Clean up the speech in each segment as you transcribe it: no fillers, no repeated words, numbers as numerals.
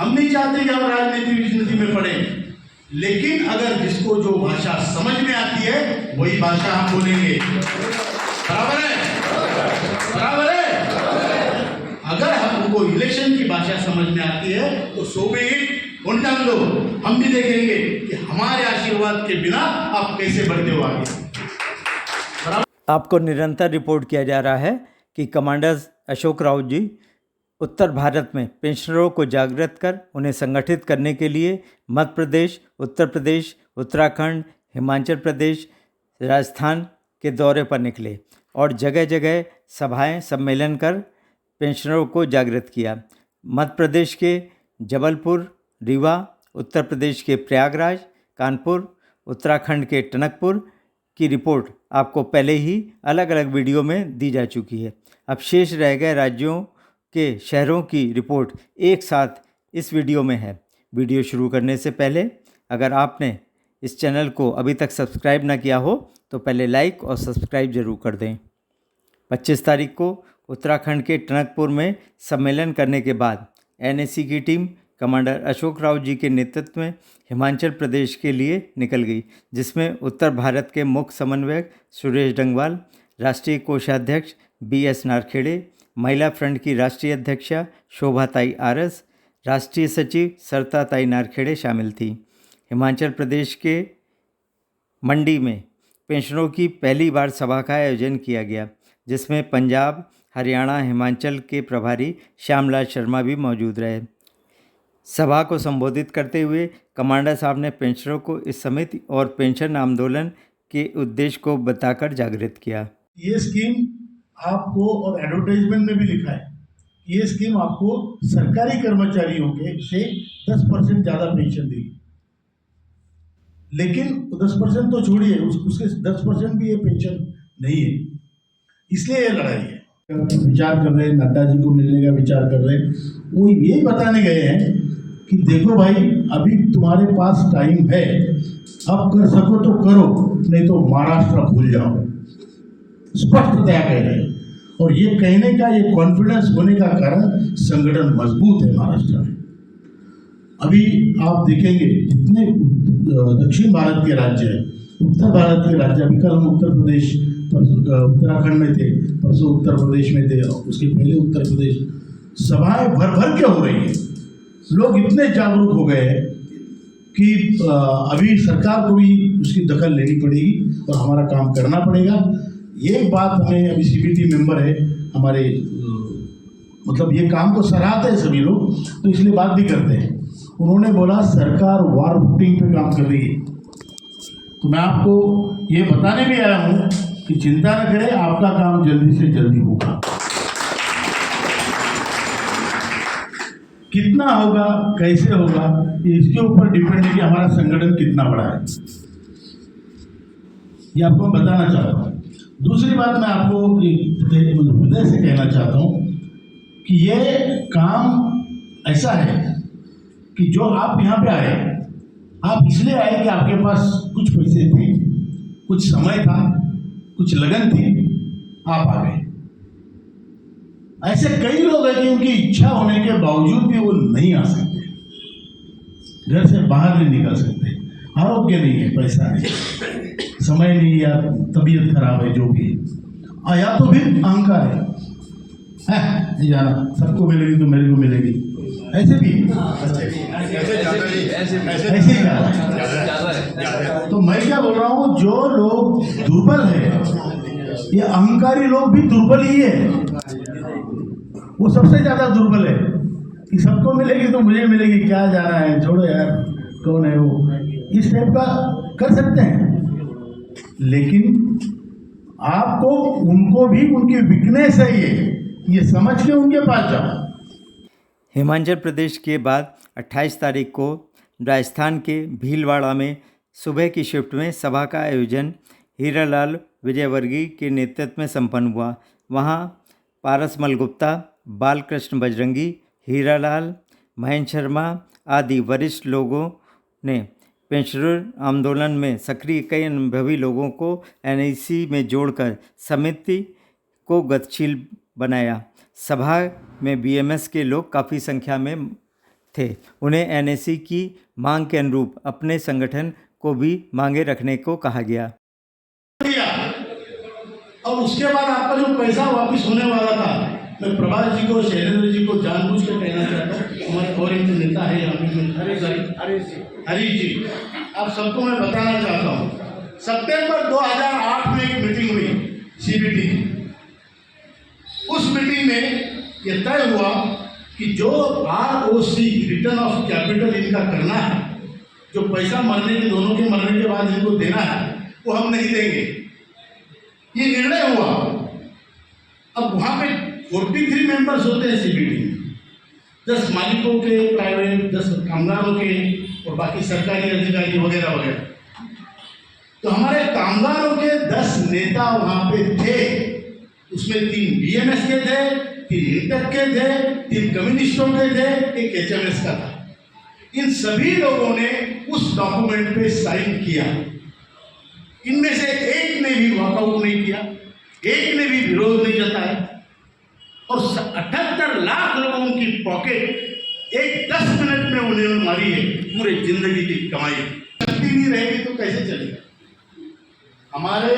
हम नहीं चाहते कि हम राजनीति में पढ़े, लेकिन अगर जिसको जो भाषा समझ में आती है वही भाषा हम बोलेंगे। बराबर है? बराबर है? अगर हमको इलेक्शन की भाषा समझ में आती है तो सो भी डाल दो, हम भी देखेंगे कि हमारे आशीर्वाद के बिना आप कैसे बढ़ते हो आगे। आपको निरंतर रिपोर्ट किया जा रहा है कि कमांडर अशोक राउत जी उत्तर भारत में पेंशनरों को जागृत कर उन्हें संगठित करने के लिए मध्य प्रदेश, उत्तर प्रदेश, उत्तराखंड, हिमाचल प्रदेश, राजस्थान के दौरे पर निकले और जगह जगह सभाएं, सम्मेलन कर पेंशनरों को जागृत किया। मध्य प्रदेश के जबलपुर, रीवा, उत्तर प्रदेश के प्रयागराज, कानपुर, उत्तराखंड के टनकपुर की रिपोर्ट आपको पहले ही अलग अलग वीडियो में दी जा चुकी है। अब शेष रह गए राज्यों के शहरों की रिपोर्ट एक साथ इस वीडियो में है। वीडियो शुरू करने से पहले अगर आपने इस चैनल को अभी तक सब्सक्राइब ना किया हो तो पहले लाइक और सब्सक्राइब ज़रूर कर दें। 25 तारीख को उत्तराखंड के टनकपुर में सम्मेलन करने के बाद एनएसी की टीम कमांडर अशोक राउत जी के नेतृत्व में हिमाचल प्रदेश के लिए निकल गई, जिसमें उत्तर भारत के मुख्य समन्वयक सुरेश डंगवाल, राष्ट्रीय कोषाध्यक्ष BS नारखेड़े, महिला फ्रंट की राष्ट्रीय अध्यक्षा शोभाताई आरस, राष्ट्रीय सचिव सरताताई नारखेड़े शामिल थी। हिमाचल प्रदेश के मंडी में पेंशनरों की पहली बार सभा का आयोजन किया गया, जिसमें पंजाब, हरियाणा, हिमाचल के प्रभारी श्यामलाल शर्मा भी मौजूद रहे। सभा को संबोधित करते हुए कमांडर साहब ने पेंशनरों को इस समिति और पेंशन आंदोलन के उद्देश्य को बताकर जागृत किया। ये स्कीम आपको, और एडवर्टाइजमेंट में भी लिखा है, ये स्कीम आपको सरकारी कर्मचारियों के से 10% ज़्यादा पेंशन देगी। लेकिन 10% तो छोड़िए, उसके 10% भी ये पेंशन नहीं है। इसलिए ये लड़ाई है। विचार कर रहे हैं, नड्डा जी को मिलने का विचार कर रहे हैं, वो यही बताने गए हैं कि देखो भाई, अभी तुम्हारे पास टाइम है, अब कर सको तो करो, नहीं तो महाराष्ट्र भूल जाओ। स्पष्टतया कह रहे हैं। और ये कहने का, ये कॉन्फिडेंस होने का कारण संगठन मजबूत है महाराष्ट्र में। अभी आप देखेंगे जितने दक्षिण भारत के राज्य हैं, उत्तर भारत के राज्य, अभी कल हम उत्तर प्रदेश, उत्तराखंड में थे, परसों उत्तर प्रदेश में थे, उसके पहले उत्तर प्रदेश, सभाएं भर भर के हो रही है। लोग इतने जागरूक हो गए हैं कि अभी सरकार को भी उसकी दखल लेनी पड़ेगी और हमारा काम करना पड़ेगा। ये बात हमें, अभी CBT मेंबर है हमारे, मतलब ये काम को सराहते हैं सभी लोग, तो इसलिए बात भी करते हैं। उन्होंने बोला सरकार वार फुटिंग पे काम कर रही है, तो मैं आपको ये बताने भी आया हूँ कि चिंता न करें, आपका काम जल्दी से जल्दी होगा। कितना होगा, कैसे होगा, ये इसके ऊपर डिपेंड है कि हमारा संगठन कितना बड़ा है। ये आपको मैं बताना चाहता हूँ। दूसरी बात मैं आपको हृदय से कहना चाहता हूँ कि ये काम ऐसा है कि जो आप यहाँ पे आए, आप इसलिए आए कि आपके पास कुछ पैसे थे, कुछ समय था, कुछ लगन थी, आप आ गए। ऐसे कई लोग हैं कि उनकी इच्छा होने के बावजूद भी वो नहीं आ सकते, घर से बाहर नहीं निकल सकते, आरोग्य नहीं है, पैसा नहीं, समय नहीं, या तबीयत खराब है, जो भी है, या तो फिर अहंकार है, नहीं जाना, सबको मिलेगी तो मेरे को मिलेगी, ऐसे भी ऐसे ही ज्यादा। तो मैं क्या बोल रहा हूँ, जो लोग दुर्बल है, ये अहंकारी लोग भी दुर्बल ही है, वो सबसे ज्यादा दुर्बल है कि सबको मिलेगी तो मुझे मिलेगी, क्या जाना है, छोड़ो यार, कौन है वो, इस टाइप का कर सकते हैं। लेकिन आपको उनको भी उनकी वीकनेस है ये समझ के उनके पास जाओ। हिमाचल प्रदेश के बाद 28 तारीख को राजस्थान के भीलवाड़ा में सुबह की शिफ्ट में सभा का आयोजन हीरालाल विजयवर्गीय के नेतृत्व में संपन्न हुआ। वहां पारस मलगुप्ता, बालकृष्ण बजरंगी, हीरालाल, महेंद्र शर्मा आदि वरिष्ठ लोगों ने पेंशनर आंदोलन में सक्रिय कई अनुभवी लोगों को NEC में जोड़कर समिति को गतिशील बनाया। सभा में BMS के लोग काफ़ी संख्या में थे। उन्हें एनएसी की मांग के अनुरूप अपने संगठन को भी मांगे रखने को कहा गया। और उसके बाद आपका जो पैसा वापस होने वाला था, मैं प्रभात जी को, शैलेंद्र जी को जानबूझ के कहना चाहता हूँ, हमारे और एक नेता है यहाँ पे हरीश जी, आप सबको मैं बताना चाहता हूँ, सितंबर 2008 में एक मीटिंग हुई सीबीटी की। उस मीटिंग में ये तय हुआ कि जो आरओसी रिटर्न ऑफ कैपिटल इनका करना है, जो पैसा मरने के, दोनों के मरने के बाद इनको देना है, वो हम नहीं देंगे। ये निर्णय हुआ। अब वहाँ पे 43 मेंबर्स होते हैं सीबीटी में, 10 मालिकों के प्राइवेट, 10 कामगारों के और बाकी सरकारी अधिकारी वगैरह वगैरह। तो हमारे कामगारों के 10 नेता वहाँ पे थे। उसमें 3 बीएमएस के थे, 3 इंटक के थे, 3 कम्युनिस्टों के थे, एक एचएमएस का था। इन सभी लोगों ने उस डॉक्यूमेंट पे साइन किया। इनमें से एक ने भी वॉकआउट नहीं किया, एक ने भी विरोध नहीं जताया। और 78 लाख लोगों की पॉकेट एक 10 मिनट में उन्होंने मारी है, पूरे जिंदगी की कमाई। शक्ति नहीं रहेगी तो कैसे चलेगा? हमारे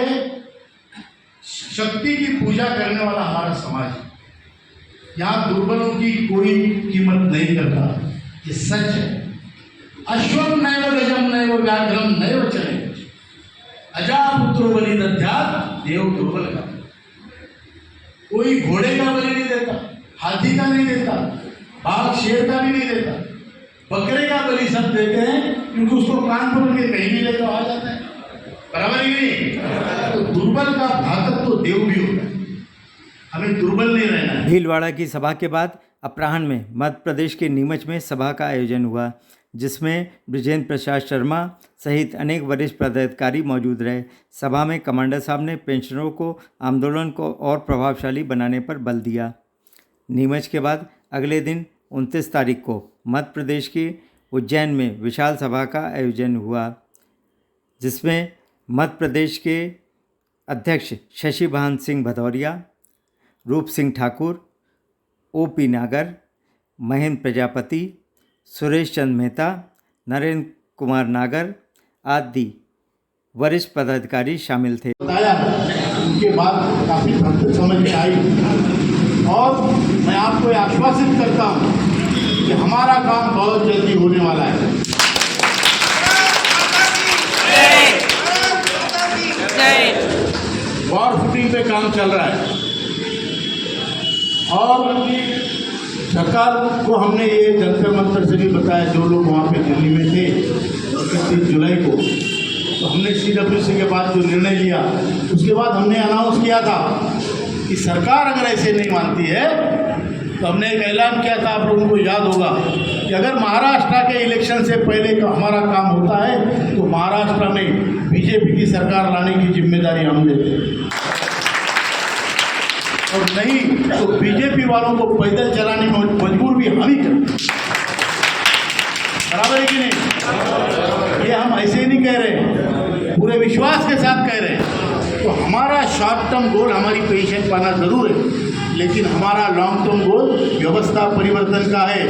शक्ति की पूजा करने वाला हमारा समाज है। यहाँ दुर्बलों की कोई कीमत नहीं करता, ये सच है। अश्वम नैव गजम नैव व्याघ्रम नैव चले अजापुत्रो बलि दद्यात् देव दुर्बल का। कोई घोड़े का बलि नहीं देता, हाथी का नहीं देता, बाघ शेर का भी नहीं देता, बकरे का बलि सब देते हैं, क्योंकि उसको कान पकड़ के कहीं भी लेकर आ जाता है। बराबर है कि नहीं? तो दुर्बल का घातक तो देव भी होता है। हमें दुर्बल नहीं रहना है। भीलवाड़ा की सभा के बाद अपराह्न में मध्य प्रदेश के नीमच में सभा का आयोजन हुआ, जिसमें बृजेंद्र प्रसाद शर्मा सहित अनेक वरिष्ठ पदाधिकारी मौजूद रहे। सभा में कमांडर साहब ने पेंशनरों को आंदोलन को और प्रभावशाली बनाने पर बल दिया। नीमच के बाद अगले दिन 29 तारीख को मध्य प्रदेश के उज्जैन में विशाल सभा का आयोजन हुआ, जिसमें मध्य प्रदेश के अध्यक्ष शशि भान सिंह भदौरिया, रूप सिंह ठाकुर, ओपी नागर, महेंद्र प्रजापति, सुरेश चंद्र मेहता, नरेंद्र कुमार नागर आदि वरिष्ठ पदाधिकारी शामिल थे। बताया उनके बाद काफ़ी हद तक समझ में आई, और मैं आपको आश्वासित करता हूँ कि हमारा काम बहुत जल्दी होने वाला है। वॉर फुटिंग पे काम चल रहा है, और सरकार को हमने ये जंतर मंतर से भी बताया, जो लोग वहाँ पे दिल्ली में थे 31 जुलाई को, तो हमने सीडब्ल्यूसी के बाद जो निर्णय लिया, उसके बाद हमने अनाउंस किया था कि सरकार अगर ऐसे नहीं मानती है तो हमने एक ऐलान किया था, आप लोगों को याद होगा, कि अगर महाराष्ट्र के इलेक्शन से पहले का हमारा काम होता है तो महाराष्ट्र में बीजेपी की सरकार लाने की जिम्मेदारी हम लेते हैं, और नहीं तो बीजेपी वालों को पैदल चलाने में मजबूर भी हम ही करते। बराबर है कि नहीं? ये हम ऐसे ही नहीं कह रहे, पूरे विश्वास के साथ कह रहे हैं। तो हमारा शॉर्ट टर्म गोल हमारी पेंशन पाना जरूर है, लेकिन हमारा लॉन्ग टर्म गोल व्यवस्था परिवर्तन का है।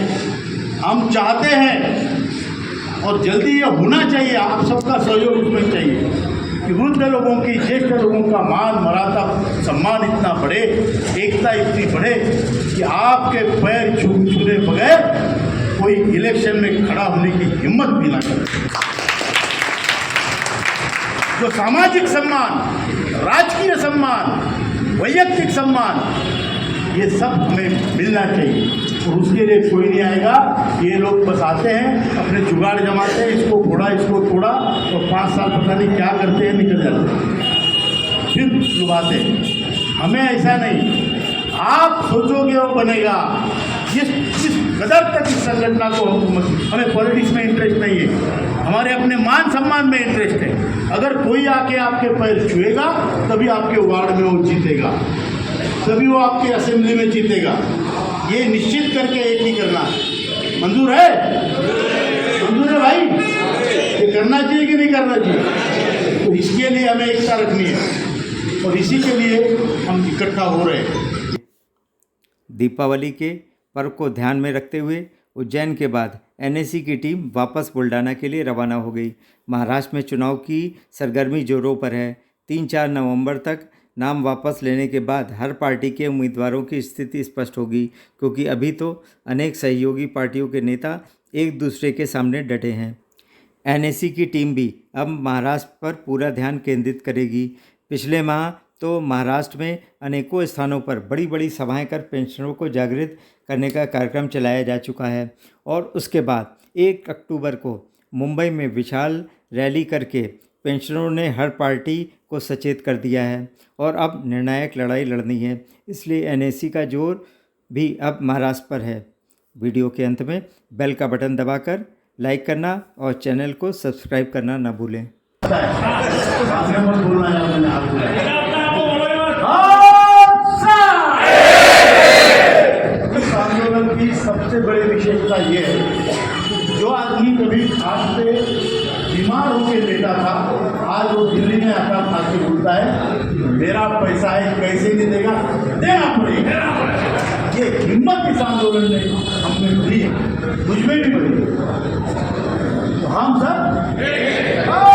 हम चाहते हैं और जल्दी ये होना चाहिए, आप सबका सहयोग उसमें चाहिए कि वृद्ध लोगों की, ज्येष्ठ लोगों का मान मर्यादा सम्मान इतना बढ़े, एकता इतनी बढ़े कि आपके पैर छूने बगैर कोई इलेक्शन में खड़ा होने की हिम्मत भी ना करे। जो सामाजिक सम्मान, राजकीय सम्मान, वैयक्तिक सम्मान, ये सब हमें मिलना चाहिए, और उसके लिए कोई नहीं आएगा। ये लोग बस आते हैं, अपने जुगाड़ जमाते हैं, इसको फोड़ा इसको तोड़ा, और 5 साल पता नहीं क्या करते हैं, निकल जाते हैं, फिर लुभाते हैं। हमें ऐसा नहीं, आप सोचोगे वो बनेगा। जिस कदर तक इस संगठन को हुकूमत, हमें पॉलिटिक्स में इंटरेस्ट नहीं है, हमारे अपने मान सम्मान में इंटरेस्ट है। अगर कोई आके आपके पैर छुएगा तभी आपके वार्ड में वो जीतेगा, तभी वो आपके असेंबली में जीतेगा। ये निश्चित करके एक ही करना है। मंजूर है? मंजूर है भाई? ये करना चाहिए कि नहीं करना चाहिए? तो इसके लिए हमें एकता रखनी है, और इसी के लिए हम इकट्ठा हो रहे हैं। दीपावली के पर्व को ध्यान में रखते हुए उज्जैन के बाद एनएसी की टीम वापस बुल्डाना के लिए रवाना हो गई। महाराष्ट्र में चुनाव की सरगर्मी जोरों पर है। 3-4 नवंबर तक नाम वापस लेने के बाद हर पार्टी के उम्मीदवारों की स्थिति स्पष्ट होगी, क्योंकि अभी तो अनेक सहयोगी पार्टियों के नेता एक दूसरे के सामने डटे हैं। एनएसी की टीम भी अब महाराष्ट्र पर पूरा ध्यान केंद्रित करेगी। पिछले माह तो महाराष्ट्र में अनेकों स्थानों पर बड़ी बड़ी सभाएं कर पेंशनरों को जागृत करने का कार्यक्रम चलाया जा चुका है और उसके बाद 1 अक्टूबर को मुंबई में विशाल रैली करके पेंशनरों ने हर पार्टी को सचेत कर दिया है और अब निर्णायक लड़ाई लड़नी है। इसलिए एनएसी का जोर भी अब महाराष्ट्र पर है। वीडियो के अंत में बेल का बटन दबाकर लाइक करना और चैनल को सब्सक्राइब करना ना भूलें। इस आंदोलन की सबसे बड़ी विशेषता ये है, जो आदमी कभी खाट पे बीमार होकर लेटा था, आज वो दिल्ली में आकर खा के बोलता है मेरा पैसा है, कैसे नहीं देगा, देना पड़ेगा। ये हिम्मत इस आंदोलन ने हमने भरी है, मुझ में भी भरी है। तो हम सब